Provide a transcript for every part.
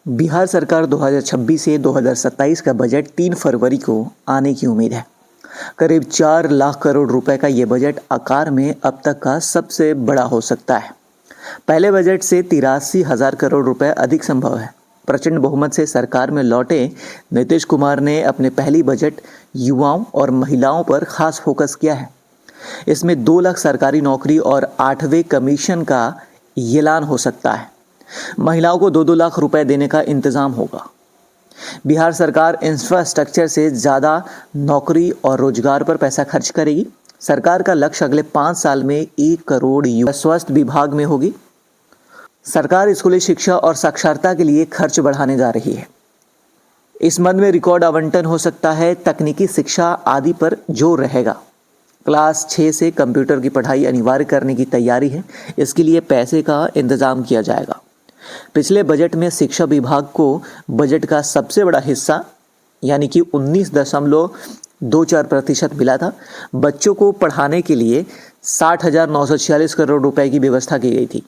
बिहार सरकार 2026 से 2027 का बजट 3 फरवरी को आने की उम्मीद है। करीब 4 लाख करोड़ रुपए का ये बजट आकार में अब तक का सबसे बड़ा हो सकता है। पहले बजट से 83,000 करोड़ रुपए अधिक संभव है। प्रचंड बहुमत से सरकार में लौटे नीतीश कुमार ने अपने पहली बजट युवाओं और महिलाओं पर खास फोकस किया है। इसमें 2 लाख सरकारी नौकरी और 8वें कमीशन का ऐलान हो सकता है। महिलाओं को 2-2 लाख रुपए देने का इंतजाम होगा। बिहार सरकार इंफ्रास्ट्रक्चर से ज़्यादा नौकरी और रोजगार पर पैसा खर्च करेगी। सरकार का लक्ष्य अगले 5 साल में 1 करोड़ युवा स्वास्थ्य विभाग में होगी। सरकार स्कूली शिक्षा और साक्षरता के लिए खर्च बढ़ाने जा रही है। इस मद में रिकॉर्ड आवंटन हो सकता है। तकनीकी शिक्षा आदि पर जोर रहेगा। क्लास 6 से कंप्यूटर की पढ़ाई अनिवार्य करने की तैयारी है। इसके लिए पैसे का इंतजाम किया जाएगा। पिछले बजट में शिक्षा विभाग को बजट का सबसे बड़ा हिस्सा यानी कि 19.24% मिला था। बच्चों को पढ़ाने के लिए 60,946 करोड़ रुपए की व्यवस्था की गई थी।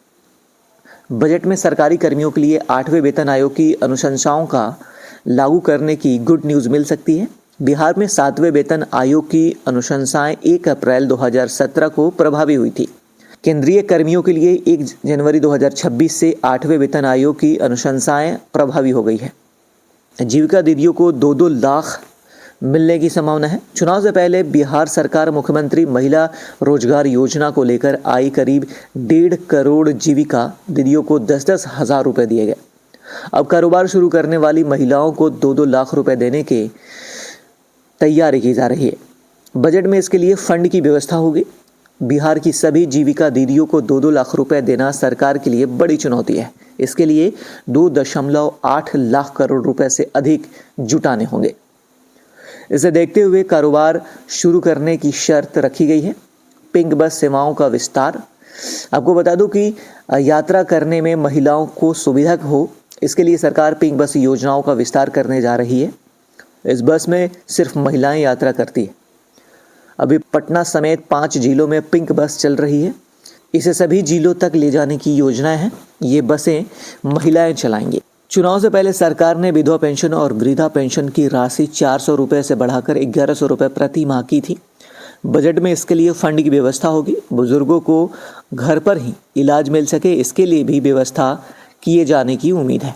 बजट में सरकारी कर्मियों के लिए 8वें वेतन आयोग की अनुशंसाओं का लागू करने की गुड न्यूज़ मिल सकती है। बिहार में 7वें वेतन आयोग की अनुशंसाएं 1 अप्रैल 2017 को प्रभावी हुई थी। केंद्रीय कर्मियों के लिए 1 जनवरी 2026 से 8वें वेतन आयोग की अनुशंसाएं प्रभावी हो गई है। जीविका दीदियों को 2-2 लाख मिलने की संभावना है। चुनाव से पहले बिहार सरकार मुख्यमंत्री महिला रोजगार योजना को लेकर आई। करीब 1.5 करोड़ जीविका दीदियों को 10-10 हज़ार रुपये दिए गए। अब कारोबार शुरू करने वाली महिलाओं को 2-2 लाख रुपए देने की तैयारी की जा रही है। बजट में इसके लिए फंड की व्यवस्था होगी। बिहार की सभी जीविका दीदियों को 2-2 लाख रुपए देना सरकार के लिए बड़ी चुनौती है। इसके लिए 2.8 लाख करोड़ रुपए से अधिक जुटाने होंगे। इसे देखते हुए कारोबार शुरू करने की शर्त रखी गई है। पिंक बस सेवाओं का विस्तार। आपको बता दूं कि यात्रा करने में महिलाओं को सुविधा हो, इसके लिए सरकार पिंक बस योजनाओं का विस्तार करने जा रही है। इस बस में सिर्फ महिलाएं यात्रा करती है। अभी पटना समेत 5 जिलों में पिंक बस चल रही है। इसे सभी जिलों तक ले जाने की योजना है। ये बसें महिलाएं चलाएंगी। चुनाव से पहले सरकार ने विधवा पेंशन और वृद्धा पेंशन की राशि 400 रुपये से बढ़ाकर 1100 रुपये प्रति माह की थी। बजट में इसके लिए फंड की व्यवस्था होगी। बुजुर्गों को घर पर ही इलाज मिल सके, इसके लिए भी व्यवस्था किए जाने की उम्मीद है।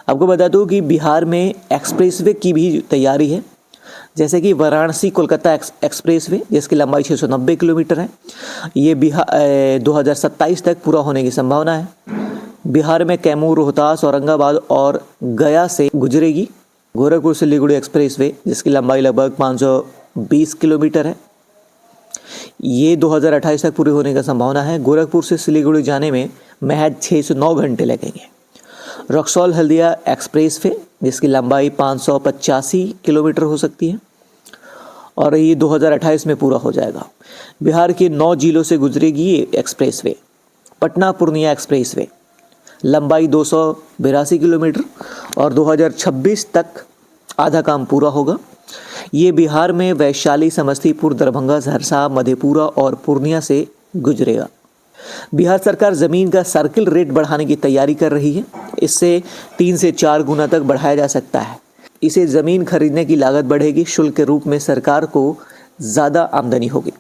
आपको बता दूं कि बिहार में एक्सप्रेसवे की भी तैयारी है, जैसे कि वाराणसी कोलकाता एक्सप्रेसवे, जिसकी लंबाई 690 किलोमीटर है। ये 2027 तक पूरा होने की संभावना है। बिहार में कैमूर, रोहतास, औरंगाबाद और गया से गुजरेगी। गोरखपुर सिलीगुड़ी एक्सप्रेसवे, जिसकी लंबाई लगभग 520 किलोमीटर है। ये 2028 तक पूरी होने की संभावना है। गोरखपुर से सिलीगुड़ी जाने में महज 6 से 9 घंटे लगेंगे। रक्सौल हल्दिया एक्सप्रेसवे, जिसकी लंबाई 585 किलोमीटर हो सकती है और ये 2028 में पूरा हो जाएगा। बिहार के 9 जिलों से गुजरेगी ये एक्सप्रेसवे। पटना पूर्णिया एक्सप्रेसवे, लंबाई 282 किलोमीटर और 2026 तक आधा काम पूरा होगा। ये बिहार में वैशाली, समस्तीपुर, दरभंगा, सहरसा, मधेपुरा और पूर्णिया से गुजरेगा। बिहार सरकार ज़मीन का सर्किल रेट बढ़ाने की तैयारी कर रही है। इससे 3 से 4 गुना तक बढ़ाया जा सकता है। इसे ज़मीन खरीदने की लागत बढ़ेगी। शुल्क के रूप में सरकार को ज़्यादा आमदनी होगी।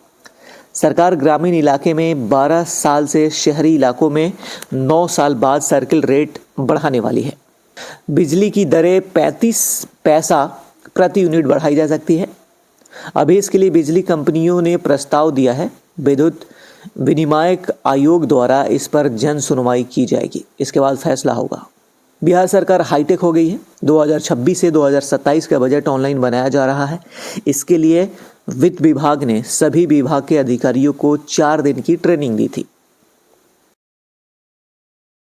सरकार ग्रामीण इलाके में 12 साल से शहरी इलाकों में 9 साल बाद सर्किल रेट बढ़ाने वाली है। बिजली की दरें 35 पैसा प्रति यूनिट बढ़ाई जा सकती है। अभी इसके लिए बिजली कंपनियों ने प्रस्ताव दिया है। विद्युत विनियामक आयोग द्वारा इस पर जन सुनवाई की जाएगी। इसके बाद फैसला होगा। बिहार सरकार हाईटेक हो गई है। 2026 से 2027 का बजट ऑनलाइन बनाया जा रहा है। इसके लिए वित्त विभाग ने सभी विभाग के अधिकारियों को 4 दिन की ट्रेनिंग दी थी।